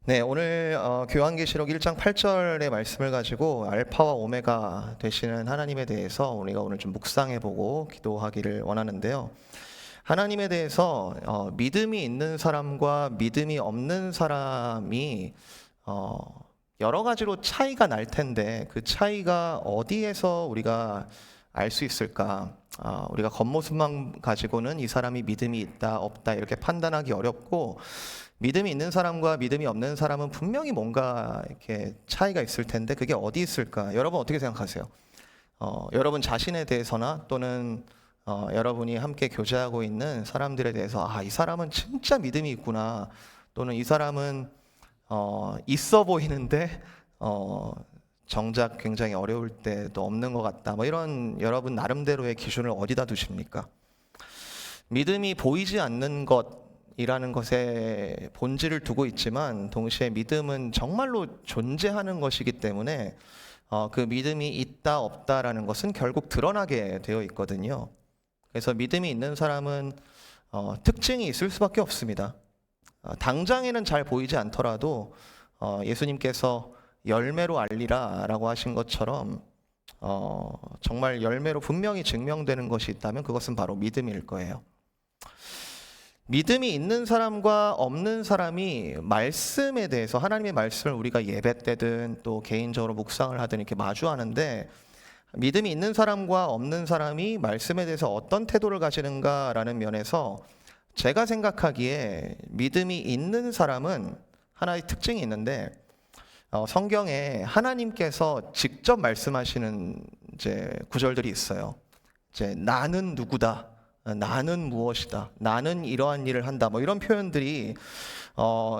네, 오늘 교환계시록 1장 8절의 말씀을 가지고 알파와 오메가 되시는 하나님에 대해서 우리가 오늘 좀 묵상해보고 기도하기를 원하는데요. 하나님에 대해서 믿음이 있는 사람과 믿음이 없는 사람이 여러 가지로 차이가 날 텐데 그 차이가 어디에서 우리가 알 수 있을까? 우리가 겉모습만 가지고는 이 사람이 믿음이 있다, 없다 이렇게 판단하기 어렵고 믿음이 있는 사람과 믿음이 없는 사람은 분명히 뭔가 이렇게 차이가 있을 텐데 그게 어디 있을까? 여러분 어떻게 생각하세요? 여러분 자신에 대해서나 또는 여러분이 함께 교제하고 있는 사람들에 대해서 이 사람은 진짜 믿음이 있구나 또는 이 사람은 있어 보이는데 정작 굉장히 어려울 때도 없는 것 같다. 뭐 이런 여러분 나름대로의 기준을 어디다 두십니까? 믿음이 보이지 않는 것이라는 것에 본질을 두고 있지만 동시에 믿음은 정말로 존재하는 것이기 때문에 그 믿음이 있다 없다라는 것은 결국 드러나게 되어 있거든요. 그래서 믿음이 있는 사람은 특징이 있을 수밖에 없습니다. 당장에는 잘 보이지 않더라도 예수님께서 열매로 알리라 라고 하신 것처럼 정말 열매로 분명히 증명되는 것이 있다면 그것은 바로 믿음일 거예요. 믿음이 있는 사람과 없는 사람이 말씀에 대해서 하나님의 말씀을 우리가 예배 때든 또 개인적으로 묵상을 하든 이렇게 마주하는데 믿음이 있는 사람과 없는 사람이 말씀에 대해서 어떤 태도를 가지는가라는 면에서 제가 생각하기에 믿음이 있는 사람은 하나의 특징이 있는데 성경에 하나님께서 직접 말씀하시는 이제 구절들이 있어요. 이제 나는 누구다, 나는 무엇이다, 나는 이러한 일을 한다, 뭐 이런 표현들이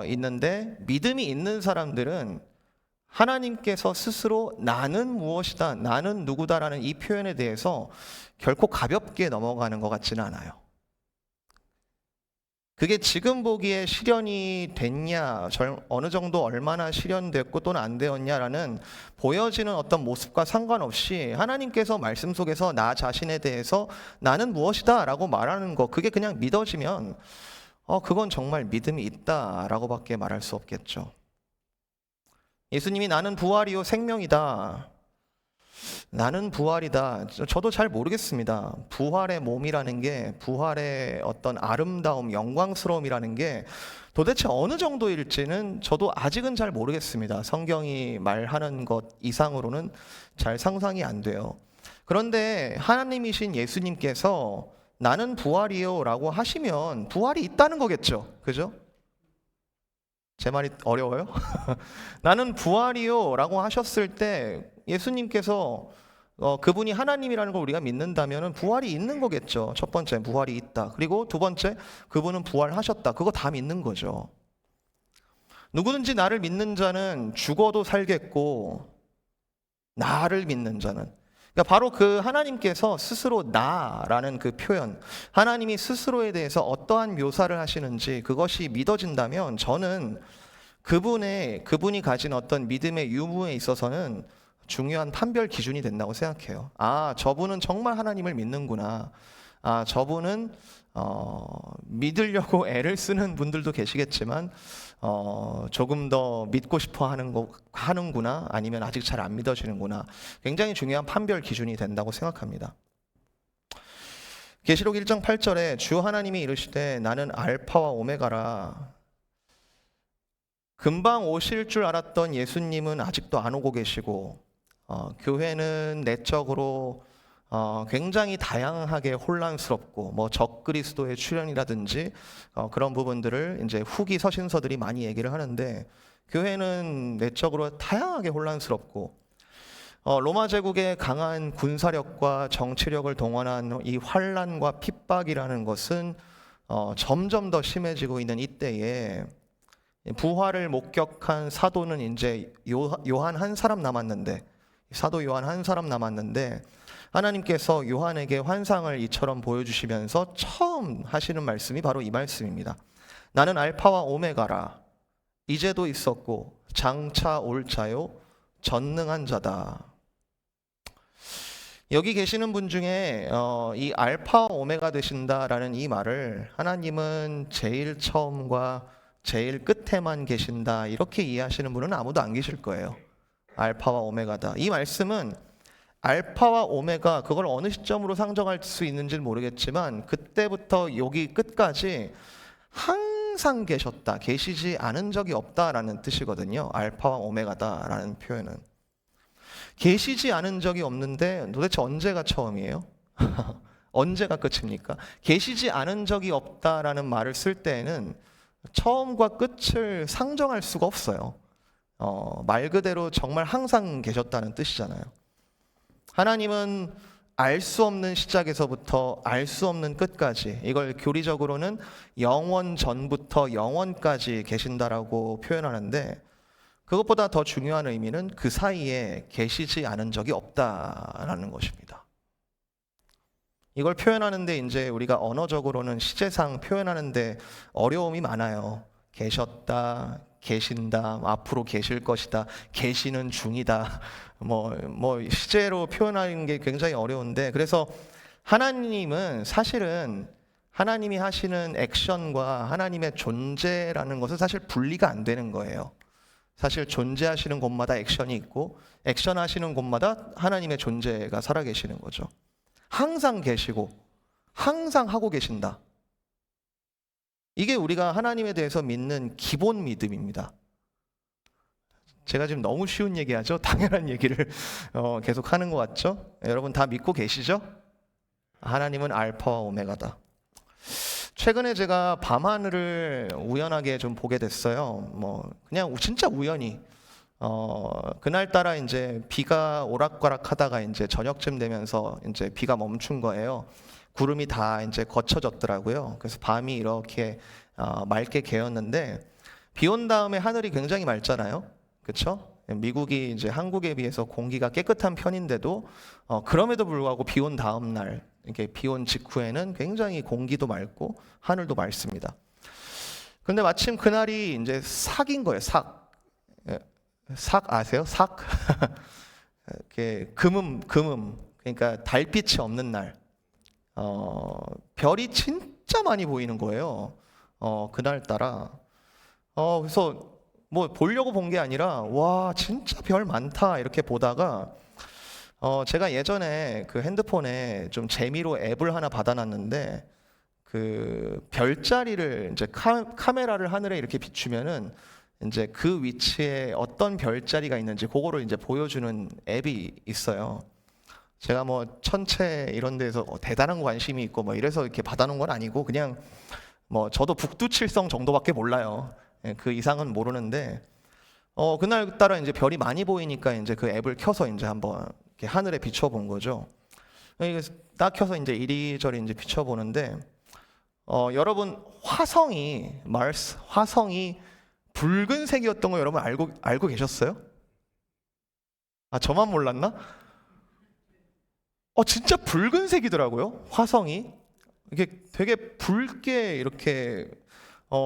있는데 믿음이 있는 사람들은 하나님께서 스스로 나는 무엇이다, 나는 누구다라는 이 표현에 대해서 결코 가볍게 넘어가는 것 같지는 않아요. 그게 지금 보기에 실현이 됐냐, 어느 정도 얼마나 실현됐고 또는 안 되었냐라는 보여지는 어떤 모습과 상관없이 하나님께서 말씀 속에서 나 자신에 대해서 나는 무엇이다 라고 말하는 거, 그게 그냥 믿어지면 그건 정말 믿음이 있다라고 밖에 말할 수 없겠죠. 예수님이 나는 부활이요 생명이다, 나는 부활이다. 저도 잘 모르겠습니다. 부활의 몸이라는 게, 부활의 어떤 아름다움, 영광스러움이라는 게 도대체 어느 정도일지는 저도 아직은 잘 모르겠습니다. 성경이 말하는 것 이상으로는 잘 상상이 안 돼요. 그런데 하나님이신 예수님께서 나는 부활이요 라고 하시면 부활이 있다는 거겠죠. 그죠? 제 말이 어려워요? 나는 부활이요 라고 하셨을 때 예수님께서 그분이 하나님이라는 걸 우리가 믿는다면 부활이 있는 거겠죠. 첫 번째 부활이 있다. 그리고 두 번째 그분은 부활하셨다. 그거 다 믿는 거죠. 누구든지 나를 믿는 자는 죽어도 살겠고 나를 믿는 자는, 그러니까 바로 그 하나님께서 스스로 나라는 그 표현, 하나님이 스스로에 대해서 어떠한 묘사를 하시는지 그것이 믿어진다면 저는 그분이 가진 어떤 믿음의 유무에 있어서는 중요한 판별 기준이 된다고 생각해요. 저분은 정말 하나님을 믿는구나. 저분은 믿으려고 애를 쓰는 분들도 계시겠지만 조금 더 믿고 싶어 하는구나, 아니면 아직 잘 안 믿어지는구나. 굉장히 중요한 판별 기준이 된다고 생각합니다. 계시록 1장 8절에 주 하나님이 이르시되 나는 알파와 오메가라. 금방 오실 줄 알았던 예수님은 아직도 안 오고 계시고 교회는 내적으로 굉장히 다양하게 혼란스럽고 적그리스도의 출현이라든지 그런 부분들을 이제 후기 서신서들이 많이 얘기를 하는데 교회는 내적으로 다양하게 혼란스럽고 로마 제국의 강한 군사력과 정치력을 동원한 이 환란과 핍박이라는 것은 점점 더 심해지고 있는 이때에 부활을 목격한 사도는 이제 요한 한 사람 남았는데, 사도 요한 한 사람 남았는데 하나님께서 요한에게 환상을 이처럼 보여주시면서 처음 하시는 말씀이 바로 이 말씀입니다. 나는 알파와 오메가라. 이제도 있었고 장차 올 자요 전능한 자다. 여기 계시는 분 중에 이 알파와 오메가 되신다라는 이 말을 하나님은 제일 처음과 제일 끝에만 계신다 이렇게 이해하시는 분은 아무도 안 계실 거예요. 알파와 오메가다. 이 말씀은 알파와 오메가 그걸 어느 시점으로 상정할 수 있는지는 모르겠지만 그때부터 여기 끝까지 항상 계셨다, 계시지 않은 적이 없다라는 뜻이거든요. 알파와 오메가다라는 표현은. 계시지 않은 적이 없는데 도대체 언제가 처음이에요? 언제가 끝입니까? 계시지 않은 적이 없다라는 말을 쓸 때에는 처음과 끝을 상정할 수가 없어요. 말 그대로 정말 항상 계셨다는 뜻이잖아요. 하나님은 알 수 없는 시작에서부터 알 수 없는 끝까지, 이걸 교리적으로는 영원 전부터 영원까지 계신다라고 표현하는데, 그것보다 더 중요한 의미는 그 사이에 계시지 않은 적이 없다라는 것입니다. 이걸 표현하는데 이제 우리가 언어적으로는 시제상 표현하는데 어려움이 많아요. 계셨다, 계신다, 앞으로 계실 것이다, 계시는 중이다. 뭐 시제로 표현하는 게 굉장히 어려운데, 그래서 하나님은 사실은 하나님이 하시는 액션과 하나님의 존재라는 것은 사실 분리가 안 되는 거예요. 사실 존재하시는 곳마다 액션이 있고 액션 하시는 곳마다 하나님의 존재가 살아계시는 거죠. 항상 계시고 항상 하고 계신다. 이게 우리가 하나님에 대해서 믿는 기본 믿음입니다. 제가 지금 너무 쉬운 얘기하죠? 당연한 얘기를 계속 하는 것 같죠? 여러분 다 믿고 계시죠? 하나님은 알파와 오메가다. 최근에 제가 밤하늘을 우연하게 좀 보게 됐어요. 그냥 진짜 우연히. 그날따라 이제 비가 오락가락 하다가 이제 저녁쯤 되면서 이제 비가 멈춘 거예요. 구름이 다 이제 거쳐졌더라고요. 그래서 밤이 이렇게 맑게 개었는데, 비 온 다음에 하늘이 굉장히 맑잖아요. 그렇죠? 미국이 이제 한국에 비해서 공기가 깨끗한 편인데도 그럼에도 불구하고 비 온 다음 날, 이렇게 비 온 직후에는 굉장히 공기도 맑고 하늘도 맑습니다. 근데 마침 그날이 이제 삭인 거예요. 삭. 삭 아세요? 삭? 이렇게 금음. 그러니까 달빛이 없는 날. 별이 진짜 많이 보이는 거예요. 그날따라. 그래서 뭐 보려고 본 게 아니라 와 진짜 별 많다 이렇게 보다가 제가 예전에 그 핸드폰에 좀 재미로 앱을 하나 받아놨는데, 그 별자리를 이제 카메라를 하늘에 이렇게 비추면은 이제 그 위치에 어떤 별자리가 있는지 그거를 이제 보여주는 앱이 있어요. 제가 뭐 천체 이런 데서 대단한 관심이 있고 뭐 이래서 이렇게 받아놓은 건 아니고, 그냥 뭐 저도 북두칠성 정도밖에 몰라요. 그 이상은 모르는데, 그날 따라 이제 별이 많이 보이니까 이제 그 앱을 켜서 이제 한번 이렇게 하늘에 비춰본 거죠. 딱 켜서 이제 이리저리 이제 비춰보는데, 여러분 화성이 붉은색이었던 거 여러분 알고 계셨어요? 아, 저만 몰랐나? 진짜 붉은색이더라고요. 화성이 이게 되게 붉게 이렇게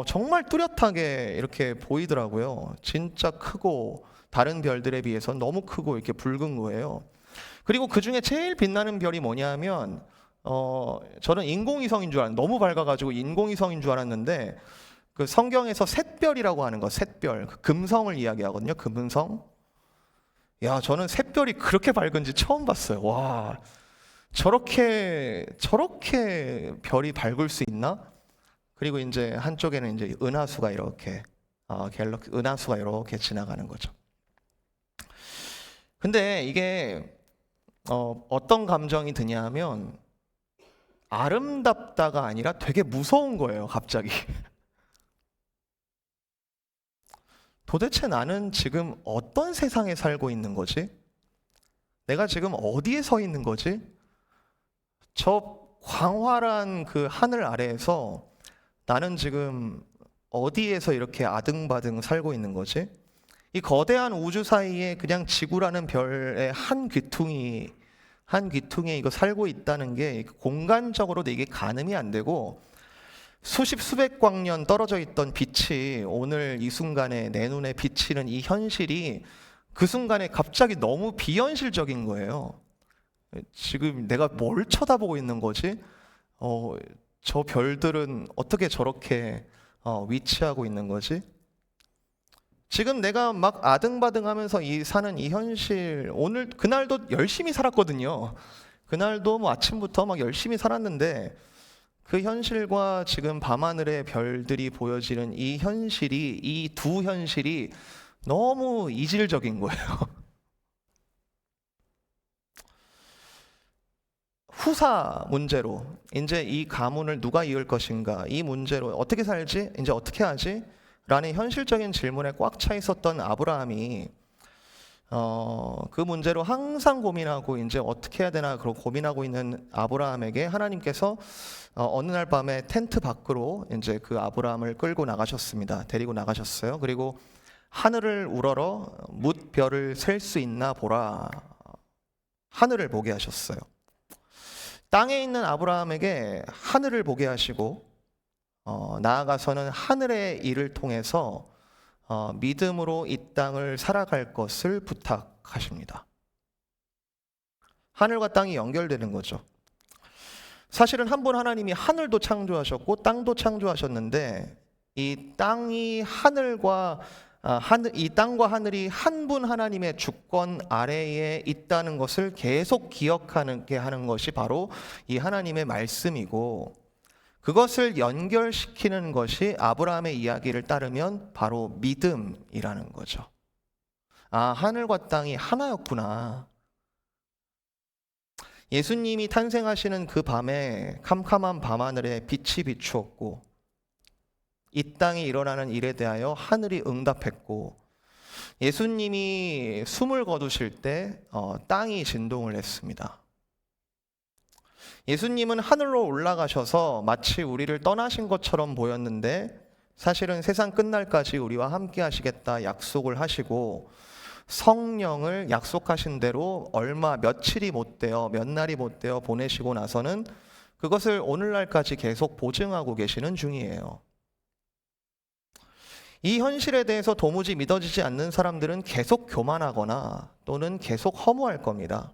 정말 뚜렷하게 이렇게 보이더라고요. 진짜 크고 다른 별들에 비해서 너무 크고 이렇게 붉은 거예요. 그리고 그 중에 제일 빛나는 별이 뭐냐면 저는 인공위성인 줄 알았는데, 너무 밝아가지고 인공위성인 줄 알았는데, 그 성경에서 샛별이라고 하는 거, 샛별, 그 금성을 이야기하거든요. 금성. 야, 저는 샛별이 그렇게 밝은지 처음 봤어요. 와, 저렇게 별이 밝을 수 있나? 그리고 이제 한쪽에는 이제 은하수가 이렇게 은하수가 이렇게 지나가는 거죠. 근데 이게 어떤 감정이 드냐면 아름답다가 아니라 되게 무서운 거예요, 갑자기. 도대체 나는 지금 어떤 세상에 살고 있는 거지? 내가 지금 어디에 서 있는 거지? 저 광활한 그 하늘 아래에서 나는 지금 어디에서 이렇게 아등바등 살고 있는 거지? 이 거대한 우주 사이에 그냥 지구라는 별의 한 귀퉁이에 이거 살고 있다는 게 공간적으로도 이게 가늠이 안 되고, 수백 광년 떨어져 있던 빛이 오늘 이 순간에 내 눈에 비치는 이 현실이 그 순간에 갑자기 너무 비현실적인 거예요. 지금 내가 뭘 쳐다보고 있는 거지? 저 별들은 어떻게 저렇게 위치하고 있는 거지? 지금 내가 막 아등바등하면서 사는 이 현실, 오늘 그날도 열심히 살았거든요. 그날도 뭐 아침부터 막 열심히 살았는데 그 현실과 지금 밤하늘의 별들이 보여지는 이 현실이, 이 두 현실이 너무 이질적인 거예요. 후사 문제로 이제 이 가문을 누가 이을 것인가, 이 문제로 어떻게 살지? 이제 어떻게 하지? 라는 현실적인 질문에 꽉 차 있었던 아브라함이 그 문제로 항상 고민하고 이제 어떻게 해야 되나 그런 고민하고 있는 아브라함에게 하나님께서 어느 날 밤에 텐트 밖으로 이제 그 아브라함을 끌고 나가셨습니다. 데리고 나가셨어요. 그리고 하늘을 우러러 뭇별을 셀 수 있나 보라. 하늘을 보게 하셨어요. 땅에 있는 아브라함에게 하늘을 보게 하시고 나아가서는 하늘의 일을 통해서 믿음으로 이 땅을 살아갈 것을 부탁하십니다. 하늘과 땅이 연결되는 거죠. 사실은 한 분 하나님이 하늘도 창조하셨고 땅도 창조하셨는데 이 땅이 이 땅과 하늘이 한 분 하나님의 주권 아래에 있다는 것을 계속 기억하게 하는 것이 바로 이 하나님의 말씀이고, 그것을 연결시키는 것이 아브라함의 이야기를 따르면 바로 믿음이라는 거죠. 아, 하늘과 땅이 하나였구나. 예수님이 탄생하시는 그 밤에 캄캄한 밤하늘에 빛이 비추었고 이 땅에 일어나는 일에 대하여 하늘이 응답했고, 예수님이 숨을 거두실 때 땅이 진동을 했습니다. 예수님은 하늘로 올라가셔서 마치 우리를 떠나신 것처럼 보였는데 사실은 세상 끝날까지 우리와 함께 하시겠다 약속을 하시고, 성령을 약속하신 대로 며칠이 못 되어 몇 날이 못 되어 보내시고 나서는 그것을 오늘날까지 계속 보증하고 계시는 중이에요. 이 현실에 대해서 도무지 믿어지지 않는 사람들은 계속 교만하거나 또는 계속 허무할 겁니다.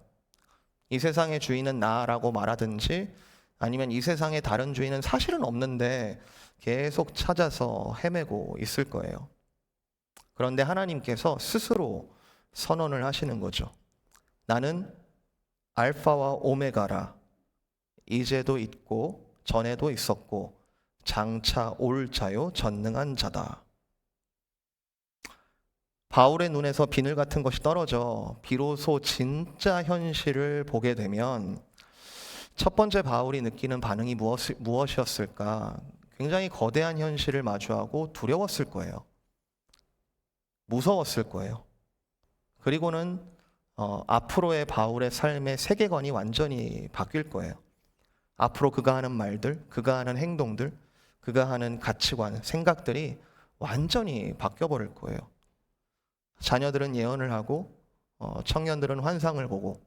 이 세상의 주인은 나라고 말하든지 아니면 이 세상의 다른 주인은 사실은 없는데 계속 찾아서 헤매고 있을 거예요. 그런데 하나님께서 스스로 선언을 하시는 거죠. 나는 알파와 오메가라. 이제도 있고 전에도 있었고 장차 올 자요 전능한 자다. 바울의 눈에서 비늘 같은 것이 떨어져 비로소 진짜 현실을 보게 되면 첫 번째 바울이 느끼는 반응이 무엇이었을까? 굉장히 거대한 현실을 마주하고 두려웠을 거예요. 무서웠을 거예요. 그리고는 앞으로의 바울의 삶의 세계관이 완전히 바뀔 거예요. 앞으로 그가 하는 말들, 그가 하는 행동들, 그가 하는 가치관, 생각들이 완전히 바뀌어버릴 거예요. 자녀들은 예언을 하고 청년들은 환상을 보고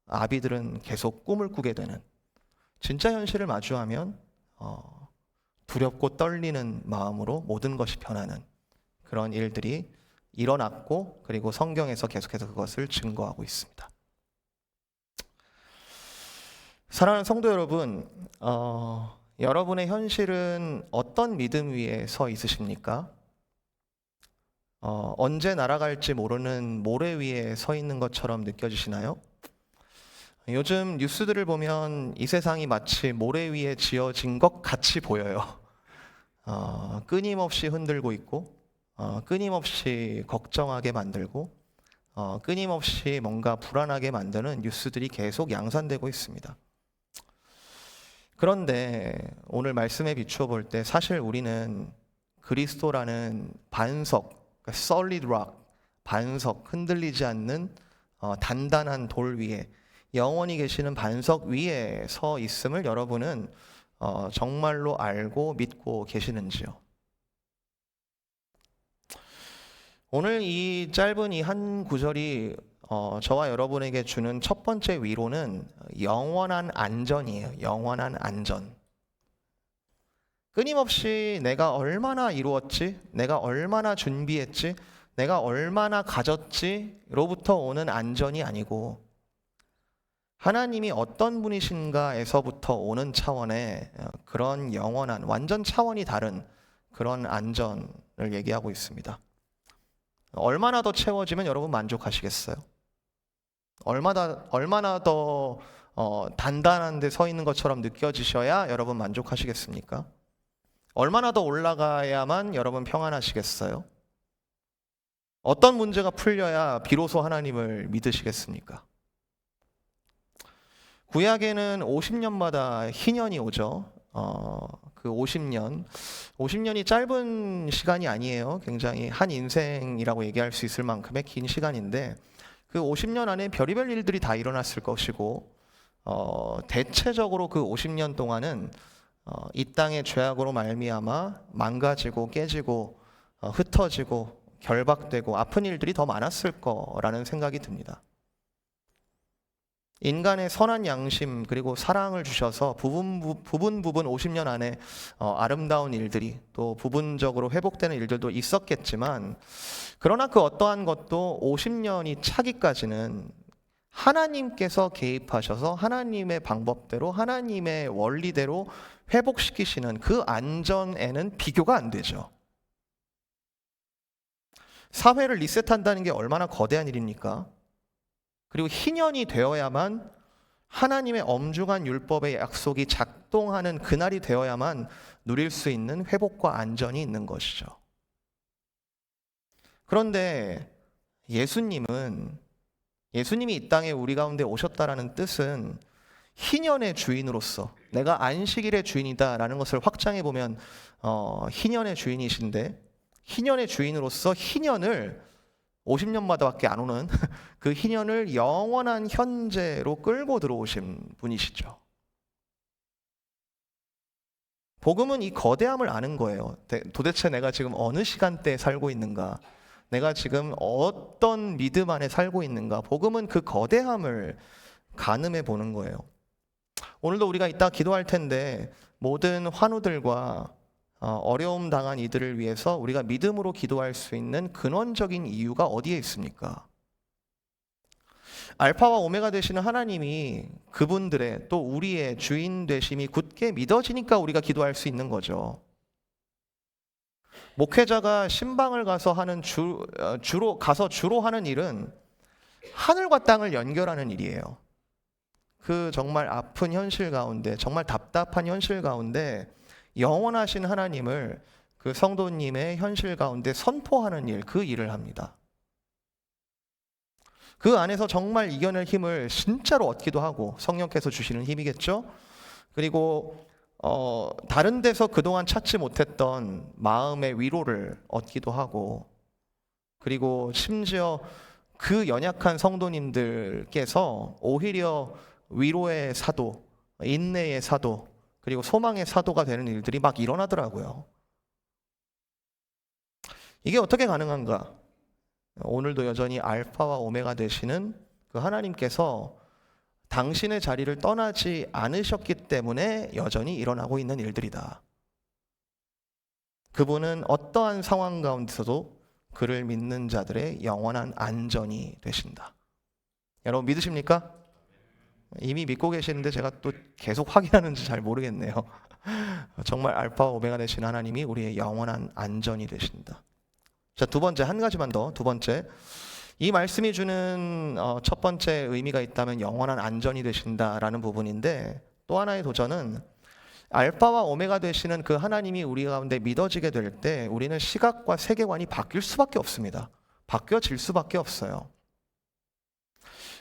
아비들은 계속 꿈을 꾸게 되는, 진짜 현실을 마주하면 두렵고 떨리는 마음으로 모든 것이 변하는 그런 일들이 일어났고, 그리고 성경에서 계속해서 그것을 증거하고 있습니다. 사랑하는 성도 여러분, 여러분의 현실은 어떤 믿음 위에 서 있으십니까? 언제 날아갈지 모르는 모래 위에 서 있는 것처럼 느껴지시나요? 요즘 뉴스들을 보면 이 세상이 마치 모래 위에 지어진 것 같이 보여요. 끊임없이 흔들고 있고, 끊임없이 걱정하게 만들고, 끊임없이 뭔가 불안하게 만드는 뉴스들이 계속 양산되고 있습니다. 그런데 오늘 말씀에 비추어 볼 때 사실 우리는 그리스도라는 반석, solid rock, 반석, 흔들리지 않는 단단한 돌 위에, 영원히 계시는 반석 위에 서 있음을 여러분은 정말로 알고 믿고 계시는지요? 오늘 이 짧은 이 한 구절이 저와 여러분에게 주는 첫 번째 위로는 영원한 안전이에요. 영원한 안전. 끊임없이 내가 얼마나 이루었지, 내가 얼마나 준비했지, 내가 얼마나 가졌지로부터 오는 안전이 아니고 하나님이 어떤 분이신가에서부터 오는 차원의 그런 영원한, 완전 차원이 다른 그런 안전을 얘기하고 있습니다. 얼마나 더 채워지면 여러분 만족하시겠어요? 얼마나 더 단단한 데 서 있는 것처럼 느껴지셔야 여러분 만족하시겠습니까? 얼마나 더 올라가야만 여러분 평안하시겠어요? 어떤 문제가 풀려야 비로소 하나님을 믿으시겠습니까? 구약에는 50년마다 희년이 오죠. 그 50년이 짧은 시간이 아니에요. 굉장히 한 인생이라고 얘기할 수 있을 만큼의 긴 시간인데 그 50년 안에 별의별 일들이 다 일어났을 것이고 대체적으로 그 50년 동안은 이 땅의 죄악으로 말미암아 망가지고 깨지고 흩어지고 결박되고 아픈 일들이 더 많았을 거라는 생각이 듭니다. 인간의 선한 양심 그리고 사랑을 주셔서 부분 50년 안에 아름다운 일들이 또 부분적으로 회복되는 일들도 있었겠지만 그러나 그 어떠한 것도 50년이 차기까지는 하나님께서 개입하셔서 하나님의 방법대로 하나님의 원리대로 회복시키시는 그 안전에는 비교가 안 되죠. 사회를 리셋한다는 게 얼마나 거대한 일입니까? 그리고 희년이 되어야만 하나님의 엄중한 율법의 약속이 작동하는 그날이 되어야만 누릴 수 있는 회복과 안전이 있는 것이죠. 그런데 예수님이 이 땅에 우리 가운데 오셨다라는 뜻은 희년의 주인으로서 내가 안식일의 주인이다라는 것을 확장해 보면 희년의 주인이신데 희년의 주인으로서 희년을 50년마다밖에 안 오는 그 희년을 영원한 현재로 끌고 들어오신 분이시죠. 복음은 이 거대함을 아는 거예요. 도대체 내가 지금 어느 시간대에 살고 있는가? 내가 지금 어떤 믿음 안에 살고 있는가? 복음은 그 거대함을 가늠해 보는 거예요. 오늘도 우리가 이따 기도할 텐데 모든 환우들과 어려움 당한 이들을 위해서 우리가 믿음으로 기도할 수 있는 근원적인 이유가 어디에 있습니까? 알파와 오메가 되시는 하나님이 그분들의 또 우리의 주인 되심이 굳게 믿어지니까 우리가 기도할 수 있는 거죠. 목회자가 신방을 가서 하는 주로 하는 일은 하늘과 땅을 연결하는 일이에요. 그 정말 아픈 현실 가운데, 정말 답답한 현실 가운데 영원하신 하나님을 그 성도님의 현실 가운데 선포하는 일, 그 일을 합니다. 그 안에서 정말 이겨낼 힘을 진짜로 얻기도 하고 성령께서 주시는 힘이겠죠. 그리고 다른 데서 그동안 찾지 못했던 마음의 위로를 얻기도 하고 그리고 심지어 그 연약한 성도님들께서 오히려 위로의 사도, 인내의 사도 그리고 소망의 사도가 되는 일들이 막 일어나더라고요. 이게 어떻게 가능한가? 오늘도 여전히 알파와 오메가 되시는 그 하나님께서 당신의 자리를 떠나지 않으셨기 때문에 여전히 일어나고 있는 일들이다. 그분은 어떠한 상황 가운데서도 그를 믿는 자들의 영원한 안전이 되신다. 여러분 믿으십니까? 이미 믿고 계시는데 제가 또 계속 확인하는지 잘 모르겠네요. 정말 알파와 오메가 되신 하나님이 우리의 영원한 안전이 되신다. 자, 두 번째, 한 가지만 더. 두 번째, 이 말씀이 주는 첫 번째 의미가 있다면 영원한 안전이 되신다라는 부분인데 또 하나의 도전은 알파와 오메가 되시는 그 하나님이 우리 가운데 믿어지게 될 때 우리는 시각과 세계관이 바뀔 수밖에 없습니다. 바뀌어질 수밖에 없어요.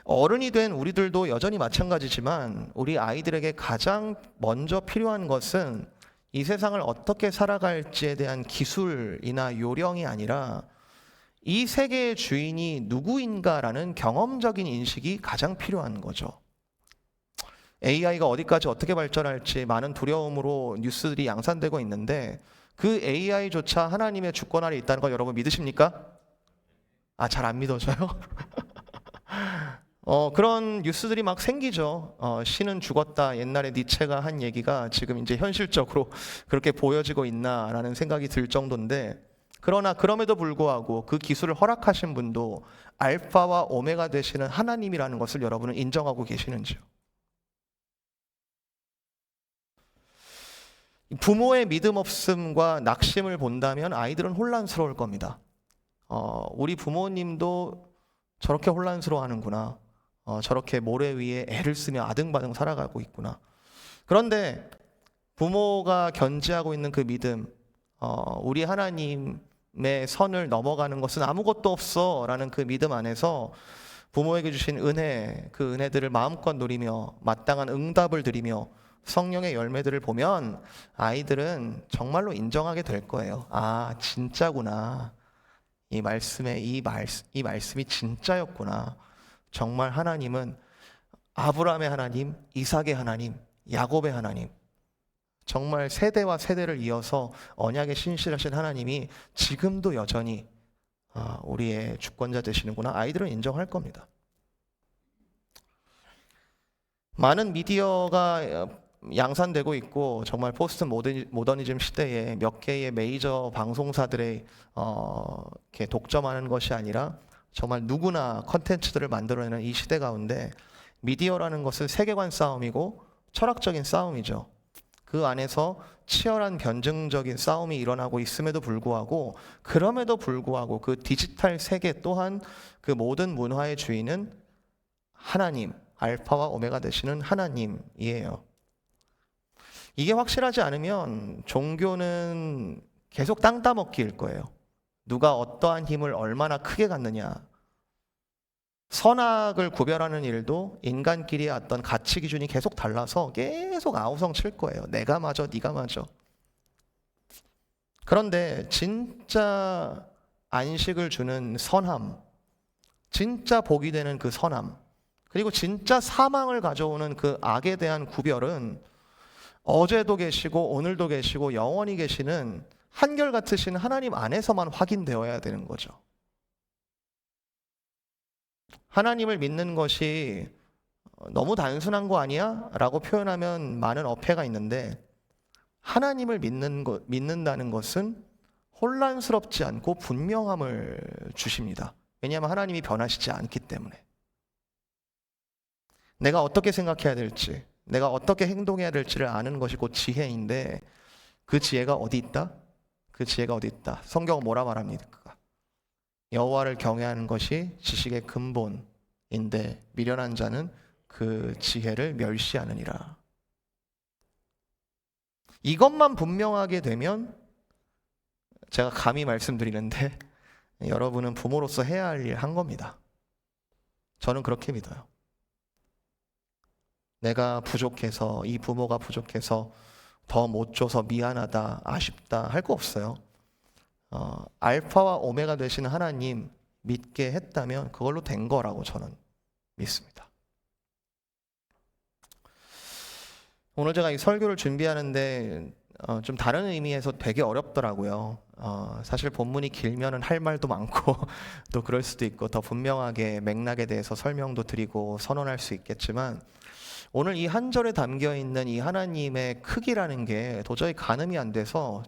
어른이 된 우리들도 여전히 마찬가지지만 우리 아이들에게 가장 먼저 필요한 것은 이 세상을 어떻게 살아갈지에 대한 기술이나 요령이 아니라 이 세계의 주인이 누구인가라는 경험적인 인식이 가장 필요한 거죠. AI가 어디까지 어떻게 발전할지 많은 두려움으로 뉴스들이 양산되고 있는데 그 AI조차 하나님의 주권 아래 있다는 거 여러분 믿으십니까? 잘 안 믿어져요? 그런 뉴스들이 막 생기죠. 신은 죽었다. 옛날에 니체가 한 얘기가 지금 이제 현실적으로 그렇게 보여지고 있나라는 생각이 들 정도인데 그러나 그럼에도 불구하고 그 기술을 허락하신 분도 알파와 오메가 되시는 하나님이라는 것을 여러분은 인정하고 계시는지요? 부모의 믿음 없음과 낙심을 본다면 아이들은 혼란스러울 겁니다. 우리 부모님도 저렇게 혼란스러워하는구나. 저렇게 모래 위에 애를 쓰며 아등바등 살아가고 있구나. 그런데 부모가 견지하고 있는 그 믿음, 우리 하나님의 선을 넘어가는 것은 아무것도 없어 라는 그 믿음 안에서 부모에게 주신 은혜, 그 은혜들을 마음껏 누리며 마땅한 응답을 드리며 성령의 열매들을 보면 아이들은 정말로 인정하게 될 거예요. 아, 진짜구나. 이 말씀이 진짜였구나. 정말 하나님은 아브라함의 하나님, 이삭의 하나님, 야곱의 하나님, 정말 세대와 세대를 이어서 언약에 신실하신 하나님이 지금도 여전히 우리의 주권자 되시는구나. 아이들은 인정할 겁니다. 많은 미디어가 양산되고 있고 정말 포스트 모더니즘 시대에 몇 개의 메이저 방송사들의 이렇게 독점하는 것이 아니라 정말 누구나 컨텐츠들을 만들어내는 이 시대 가운데 미디어라는 것은 세계관 싸움이고 철학적인 싸움이죠. 그 안에서 치열한 변증적인 싸움이 일어나고 있음에도 불구하고 그럼에도 불구하고 그 디지털 세계 또한 그 모든 문화의 주인은 하나님, 알파와 오메가 되시는 하나님이에요. 이게 확실하지 않으면 종교는 계속 땅 따먹기일 거예요. 누가 어떠한 힘을 얼마나 크게 갖느냐. 선악을 구별하는 일도 인간끼리의 어떤 가치 기준이 계속 달라서 계속 아우성 칠 거예요. 내가 맞아, 네가 맞아. 그런데 진짜 안식을 주는 선함, 진짜 복이 되는 그 선함, 그리고 진짜 사망을 가져오는 그 악에 대한 구별은 어제도 계시고 오늘도 계시고 영원히 계시는 한결같으신 하나님 안에서만 확인되어야 되는 거죠. 하나님을 믿는 것이 너무 단순한 거 아니야? 라고 표현하면 많은 어폐가 있는데 하나님을 믿는다는 것은 혼란스럽지 않고 분명함을 주십니다. 왜냐하면 하나님이 변하시지 않기 때문에. 내가 어떻게 생각해야 될지, 내가 어떻게 행동해야 될지를 아는 것이 곧 지혜인데 그 지혜가 어디 있다? 그 지혜가 어디 있다? 성경은 뭐라 말합니까? 여호와를 경외하는 것이 지식의 근본인데 미련한 자는 그 지혜를 멸시하느니라. 이것만 분명하게 되면 제가 감히 말씀드리는데 여러분은 부모로서 해야 할 일 한 겁니다. 저는 그렇게 믿어요. 내가 부족해서, 이 부모가 부족해서 더 못 줘서 미안하다, 아쉽다 할 거 없어요. 알파와 오메가 되시는 하나님 믿게 했다면 그걸로 된 거라고 저는 믿습니다. 오늘 제가 이 설교를 준비하는데 좀 다른 의미에서 되게 어렵더라고요. 사실 본문이 길면은 할 말도 많고 또 그럴 수도 있고 더 분명하게 맥락에 대해서 설명도 드리고 선언할 수 있겠지만 오늘 이 한 절에 담겨 있는 이 하나님의 크기라는 게 도저히 가늠이 안 돼서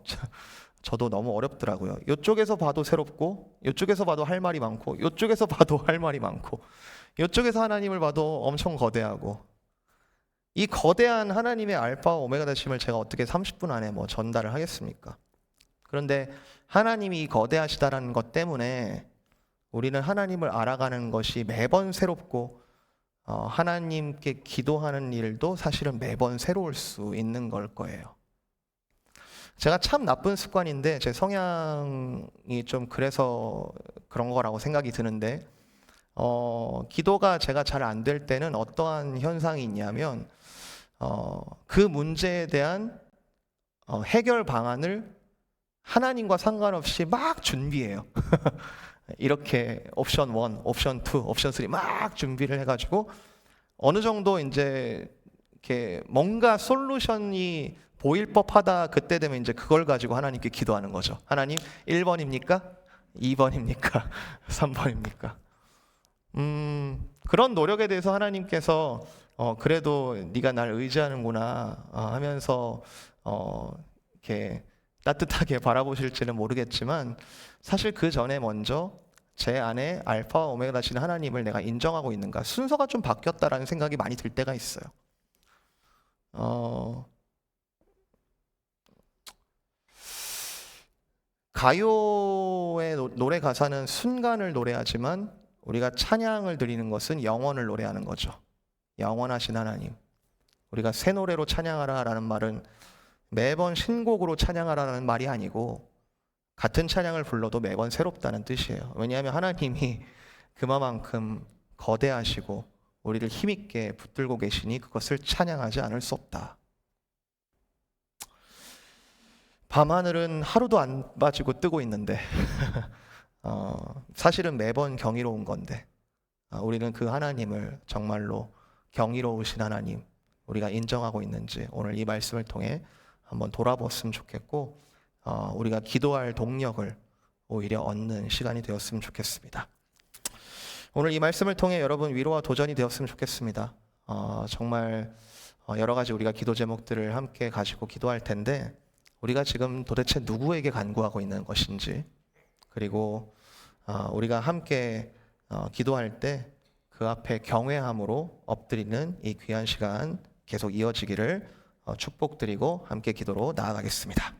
저도 너무 어렵더라고요. 이쪽에서 봐도 새롭고 이쪽에서 봐도 할 말이 많고 이쪽에서 봐도 할 말이 많고 이쪽에서 하나님을 봐도 엄청 거대하고 이 거대한 하나님의 알파와 오메가 되심을 제가 어떻게 30분 안에 전달을 하겠습니까? 그런데 하나님이 이 거대하시다라는 것 때문에 우리는 하나님을 알아가는 것이 매번 새롭고 하나님께 기도하는 일도 사실은 매번 새로울 수 있는 걸 거예요. 제가 참 나쁜 습관인데 제 성향이 좀 그래서 그런 거라고 생각이 드는데 기도가 제가 잘 안 될 때는 어떠한 현상이 있냐면 그 문제에 대한 해결 방안을 하나님과 상관없이 막 준비해요. 이렇게 옵션 1, 옵션 2, 옵션 3 막 준비를 해가지고 어느 정도 이제 이렇게 뭔가 솔루션이 보일 법하다 그때 되면 이제 그걸 가지고 하나님께 기도하는 거죠. 하나님 1번입니까? 2번입니까? 3번입니까? 그런 노력에 대해서 하나님께서 그래도 네가 날 의지하는구나 하면서 이렇게 따뜻하게 바라보실지는 모르겠지만 사실 그 전에 먼저 제 안에 알파와 오메가 되시는 하나님을 내가 인정하고 있는가 순서가 좀 바뀌었다라는 생각이 많이 들 때가 있어요. 가요의 노래 가사는 순간을 노래하지만 우리가 찬양을 드리는 것은 영원을 노래하는 거죠. 영원하신 하나님. 우리가 새 노래로 찬양하라라는 말은 매번 신곡으로 찬양하라는 말이 아니고 같은 찬양을 불러도 매번 새롭다는 뜻이에요. 왜냐하면 하나님이 그만큼 거대하시고 우리를 힘있게 붙들고 계시니 그것을 찬양하지 않을 수 없다. 밤하늘은 하루도 안 빠지고 뜨고 있는데 사실은 매번 경이로운 건데 우리는 그 하나님을 정말로 경이로우신 하나님 우리가 인정하고 있는지 오늘 이 말씀을 통해 한번 돌아봤으면 좋겠고 우리가 기도할 동력을 오히려 얻는 시간이 되었으면 좋겠습니다. 오늘 이 말씀을 통해 여러분 위로와 도전이 되었으면 좋겠습니다. 정말 여러 가지 우리가 기도 제목들을 함께 가지고 기도할 텐데 우리가 지금 도대체 누구에게 간구하고 있는 것인지 그리고 우리가 함께 기도할 때 그 앞에 경외함으로 엎드리는 이 귀한 시간 계속 이어지기를 축복드리고 함께 기도로 나아가겠습니다.